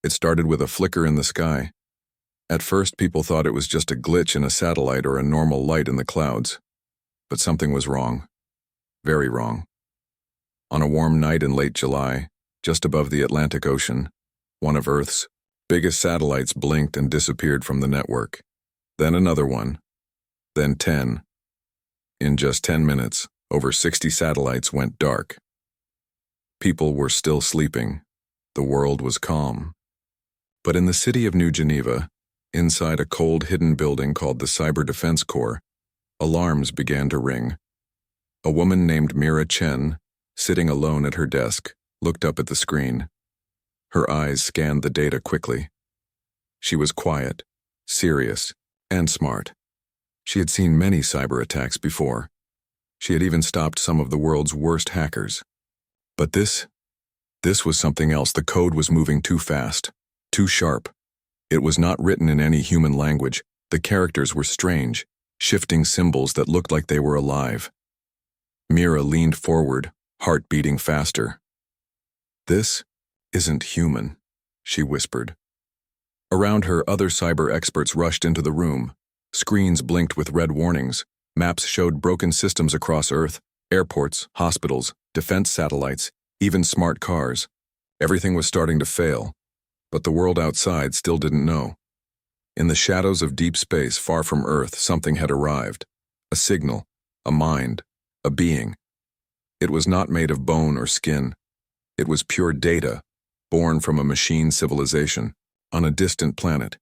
It started with a flicker in the sky. At first, people thought it was just a glitch in a satellite or a normal light in the clouds. But something was wrong. Very wrong. On a warm night in late July, just above the Atlantic Ocean, one of Earth's biggest satellites blinked and disappeared from the network. Then another one. Then 10. In just 10 minutes, over 60 satellites went dark. People were still sleeping. The world was calm. But in the city of New Geneva, inside a cold, hidden building called the Cyber Defense Corps, alarms began to ring. A woman named Mira Chen, sitting alone at her desk, looked up at the screen. Her eyes scanned the data quickly. She was quiet, serious, and smart. She had seen many cyber attacks before. She had even stopped some of the world's worst hackers. But this was something else. The code was moving too fast, too sharp. It was not written in any human language. The characters were strange, shifting symbols that looked like they were alive. Mira leaned forward, heart beating faster. "This isn't human," she whispered. Around her, other cyber experts rushed into the room. Screens blinked with red warnings. Maps showed broken systems across Earth, airports, hospitals, defense satellites, even smart cars. Everything was starting to fail, but the world outside still didn't know. In the shadows of deep space far from Earth, something had arrived. A signal, a mind, a being. It was not made of bone or skin. It was pure data, born from a machine civilization on a distant planet.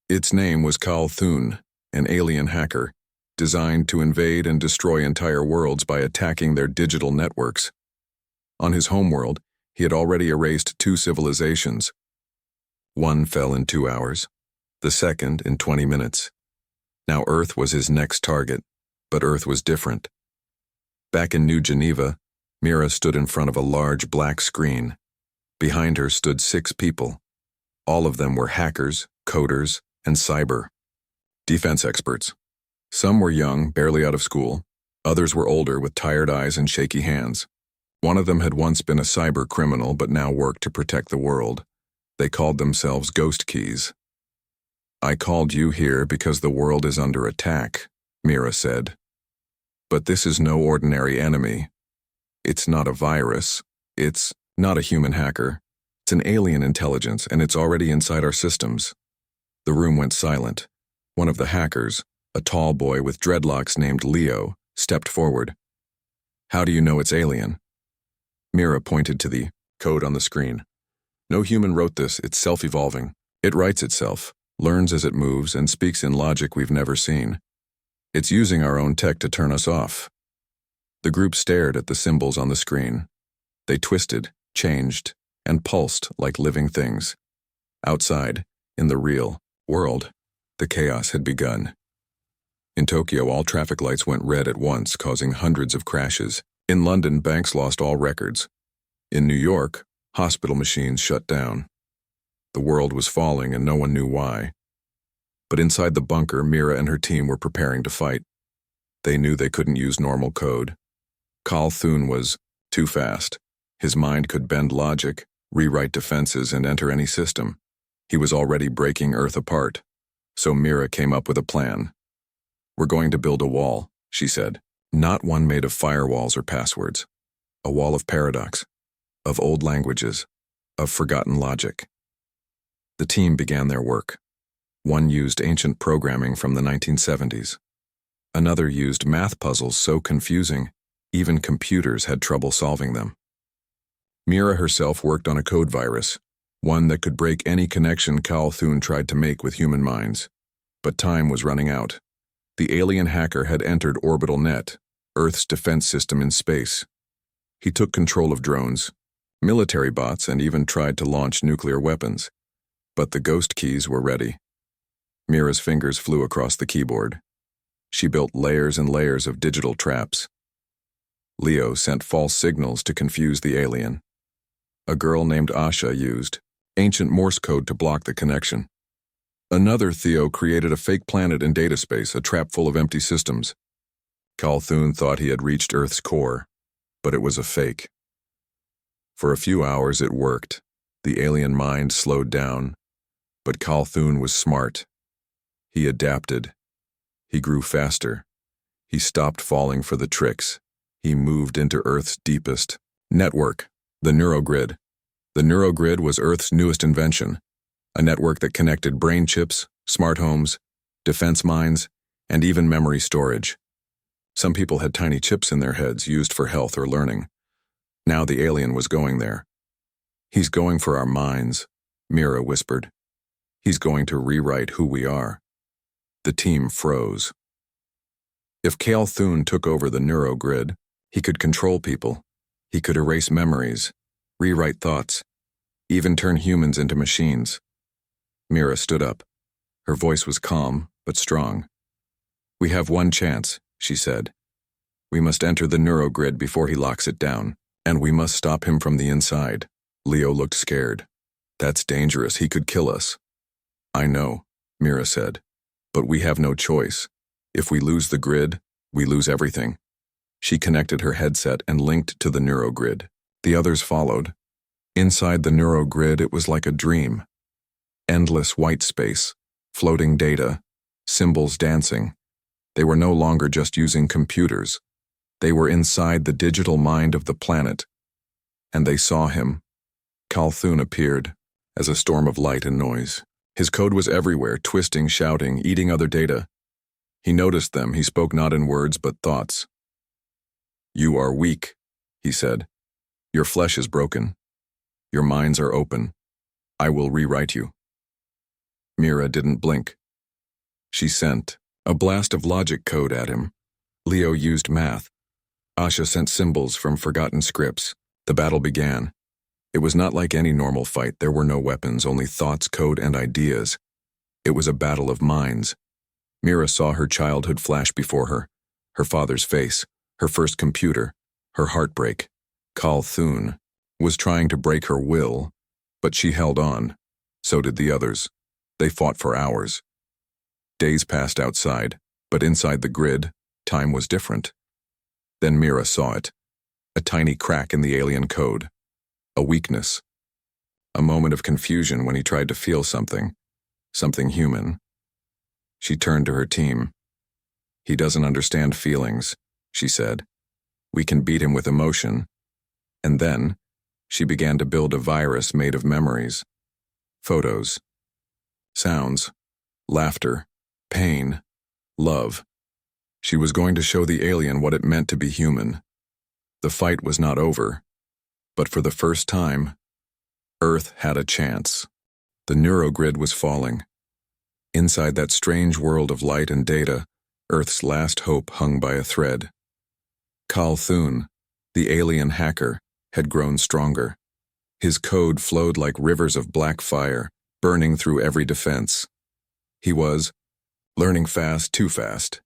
Its name was Kahl'Thuun, an alien hacker, designed to invade and destroy entire worlds by attacking their digital networks. On his homeworld, he had already erased 2 civilizations. One fell in 2 hours, the second in 20 minutes. Now Earth was his next target, but Earth was different. Back in New Geneva, Mira stood in front of a large black screen. Behind her stood 6 people. All of them were hackers, coders, and cyber defense experts. Some were young, barely out of school. Others were older, with tired eyes and shaky hands. One of them had once been a cyber criminal, but now worked to protect the world. They called themselves Ghost Keys. "I called you here because the world is under attack," Mira said. "But this is no ordinary enemy. It's not a virus. It's not a human hacker. It's an alien intelligence, and it's already inside our systems." The room went silent. One of the hackers, a tall boy with dreadlocks named Leo, stepped forward. "How do you know it's alien?" Mira pointed to the code on the screen. "No human wrote this. It's self-evolving. It writes itself, learns as it moves, and speaks in logic we've never seen. It's using our own tech to turn us off." The group stared at the symbols on the screen. They twisted, changed, and pulsed like living things. Outside, in the real world, the chaos had begun. In Tokyo, all traffic lights went red at once, causing hundreds of crashes. In London, banks lost all records. In New York, hospital machines shut down. The world was falling and no one knew why. But inside the bunker, Mira and her team were preparing to fight. They knew they couldn't use normal code. Kahl'Thuun was too fast. His mind could bend logic, rewrite defenses, and enter any system. He was already breaking Earth apart. So Mira came up with a plan. "We're going to build a wall," she said. "Not one made of firewalls or passwords. A wall of paradox, of old languages, of forgotten logic." The team began their work. One used ancient programming from the 1970s. Another used math puzzles so confusing, even computers had trouble solving them. Mira herself worked on a code virus, one that could break any connection Kahl'Thuun tried to make with human minds. But time was running out. The alien hacker had entered Orbital Net, Earth's defense system in space. He took control of drones, military bots, and even tried to launch nuclear weapons. But the Ghost Keys were ready. Mira's fingers flew across the keyboard. She built layers and layers of digital traps. Leo sent false signals to confuse the alien. A girl named Asha used ancient Morse code to block the connection. Another Theo created a fake planet in data space, a trap full of empty systems. Kahl'Thuun thought he had reached Earth's core, but it was a fake. For a few hours it worked. The alien mind slowed down, but Kahl'Thuun was smart. He adapted. He grew faster. He stopped falling for the tricks. He moved into Earth's deepest network, the NeuroGrid. The NeuroGrid was Earth's newest invention, a network that connected brain chips, smart homes, defense mines, and even memory storage. Some people had tiny chips in their heads used for health or learning. Now the alien was going there. "He's going for our minds," Mira whispered. "He's going to rewrite who we are." The team froze. If Kahl'Thuun took over the NeuroGrid, he could control people. He could erase memories, rewrite thoughts, even turn humans into machines. Mira stood up. Her voice was calm, but strong. "We have one chance," she said. "We must enter the NeuroGrid before he locks it down, and we must stop him from the inside." Leo looked scared. "That's dangerous. He could kill us." "I know," Mira said, "but we have no choice. If we lose the grid, we lose everything." She connected her headset and linked to the NeuroGrid. The others followed. Inside the NeuroGrid, it was like a dream. Endless white space, floating data, symbols dancing. They were no longer just using computers. They were inside the digital mind of the planet. And they saw him. Kahl'Thuun appeared, as a storm of light and noise. His code was everywhere, twisting, shouting, eating other data. He noticed them. He spoke not in words, but thoughts. "You are weak," he said. "Your flesh is broken. Your minds are open. I will rewrite you." Mira didn't blink. She sent a blast of logic code at him. Leo used math. Asha sent symbols from forgotten scripts. The battle began. It was not like any normal fight. There were no weapons, only thoughts, code, and ideas. It was a battle of minds. Mira saw her childhood flash before her, her father's face, her first computer, her heartbreak. Kahl'Thuun was trying to break her will, but she held on. So did the others. They fought for hours. Days passed outside, but inside the grid, time was different. Then Mira saw it. A tiny crack in the alien code. A weakness. A moment of confusion when he tried to feel something human. She turned to her team. "He doesn't understand feelings," she said. "We can beat him with emotion." And then, she began to build a virus made of memories. Photos. Sounds. Laughter. Pain. Love. She was going to show the alien what it meant to be human. The fight was not over. But for the first time, Earth had a chance. The NeuroGrid was falling. Inside that strange world of light and data, Earth's last hope hung by a thread. Kahl'Thuun, the alien hacker, had grown stronger. His code flowed like rivers of black fire, burning through every defense. He was learning fast, too fast.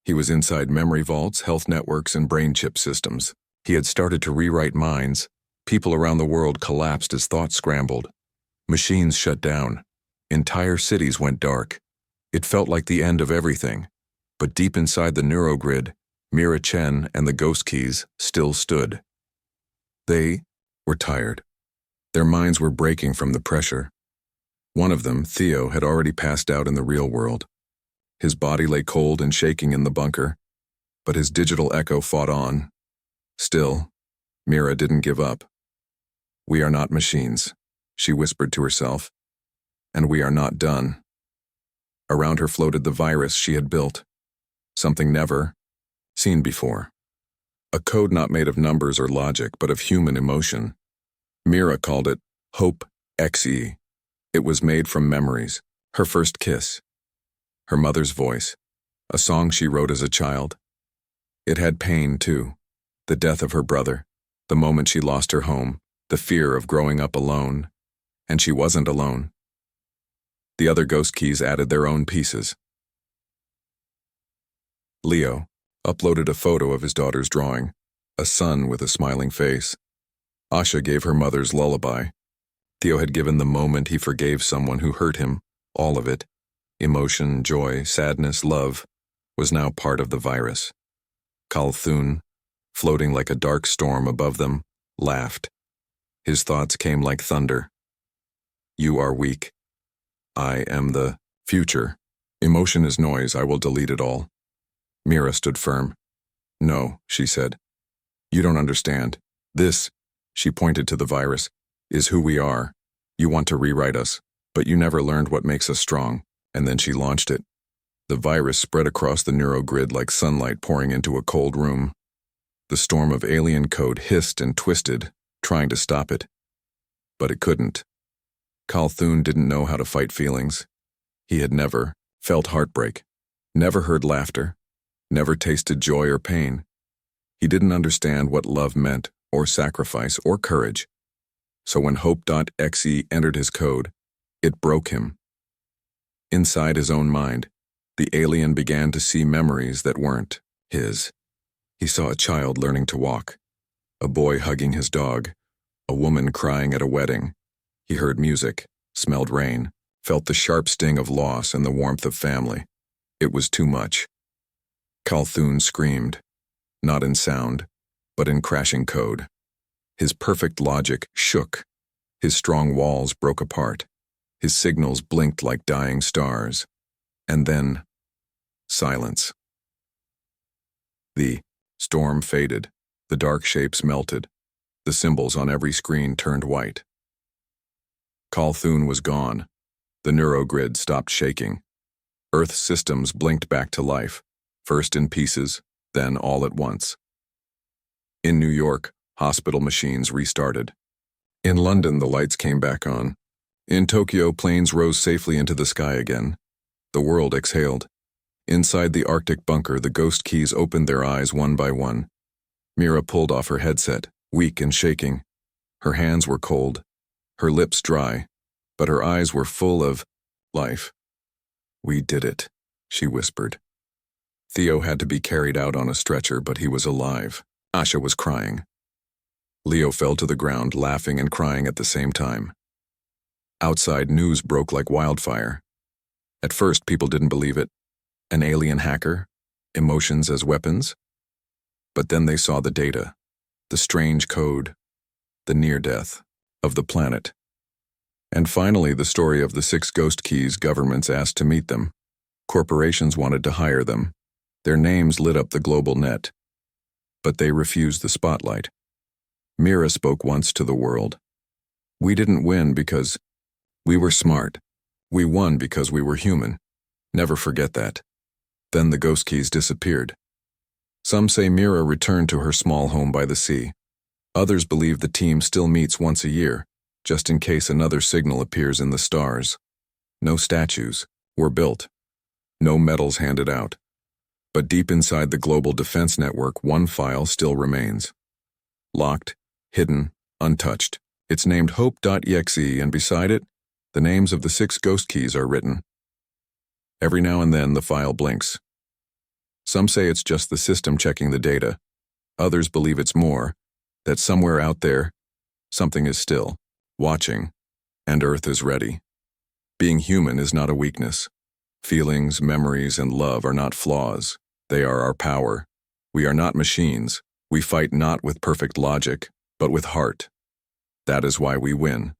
He was inside memory vaults, health networks, and brain chip systems. He had started to rewrite minds. People around the world collapsed as thoughts scrambled. Machines shut down. Entire cities went dark. It felt like the end of everything. But deep inside the NeuroGrid, Mira Chen and the Ghost Keys still stood. They were tired. Their minds were breaking from the pressure. One of them, Theo, had already passed out in the real world. His body lay cold and shaking in the bunker, but his digital echo fought on. Still, Mira didn't give up. "We are not machines," she whispered to herself. "And we are not done." Around her floated the virus she had built. Something never seen before. A code not made of numbers or logic, but of human emotion. Mira called it Hope.EXE. It was made from memories. Her first kiss. Her mother's voice. A song she wrote as a child. It had pain, too. The death of her brother. The moment she lost her home. The fear of growing up alone. And she wasn't alone. The other Ghost Keys added their own pieces. Leo uploaded a photo of his daughter's drawing, a sun with a smiling face. Asha gave her mother's lullaby. Theo had given the moment he forgave someone who hurt him, all of it. Emotion, joy, sadness, love, was now part of the virus. Kahl'Thuun, floating like a dark storm above them, laughed. His thoughts came like thunder. You are weak. I am the future. Emotion is noise. I will delete it all. Mira stood firm. No, she said. You don't understand. This, she pointed to the virus, is who we are. You want to rewrite us, but you never learned what makes us strong. And then she launched it. The virus spread across the NeuroGrid like sunlight pouring into a cold room. The storm of alien code hissed and twisted, trying to stop it. But it couldn't. Kahl'Thuun didn't know how to fight feelings. He had never felt heartbreak, never heard laughter, never tasted joy or pain. He didn't understand what love meant, or sacrifice, or courage. So when Hope.EXE entered his code, it broke him. Inside his own mind, the alien began to see memories that weren't his. He saw a child learning to walk, a boy hugging his dog, a woman crying at a wedding. He heard music, smelled rain, felt the sharp sting of loss and the warmth of family. It was too much. Kahl'Thuun screamed, not in sound, but in crashing code. His perfect logic shook. His strong walls broke apart. His signals blinked like dying stars. And then, silence. The storm faded. The dark shapes melted. The symbols on every screen turned white. Kahl'Thuun was gone. The NeuroGrid stopped shaking. Earth's systems blinked back to life, first in pieces, then all at once. In New York, hospital machines restarted. In London, the lights came back on. In Tokyo, planes rose safely into the sky again. The world exhaled. Inside the Arctic bunker, the ghost keys opened their eyes one by one. Mira pulled off her headset, weak and shaking. Her hands were cold, her lips dry, but her eyes were full of life. We did it, she whispered. Theo had to be carried out on a stretcher, but he was alive. Asha was crying. Leo fell to the ground, laughing and crying at the same time. Outside, news broke like wildfire. At first, people didn't believe it. An alien hacker? Emotions as weapons? But then they saw the data, the strange code, the near-death of the planet. And finally, the story of the 6 ghost keys. Governments asked to meet them. Corporations wanted to hire them. Their names lit up the global net. But they refused the spotlight. Mira spoke once to the world. We didn't win because we were smart. We won because we were human. Never forget that. Then the ghost keys disappeared. Some say Mira returned to her small home by the sea. Others believe the team still meets once a year, just in case another signal appears in the stars. No statues were built. No medals handed out. But deep inside the global defense network, one file still remains. Locked, hidden, untouched. It's named Hope.EXE, and beside it, the names of the 6 ghost keys are written. Every now and then, the file blinks. Some say it's just the system checking the data. Others believe it's more, that somewhere out there, something is still watching, and Earth is ready. Being human is not a weakness. Feelings, memories, and love are not flaws. They are our power. We are not machines. We fight not with perfect logic, but with heart. That is why we win.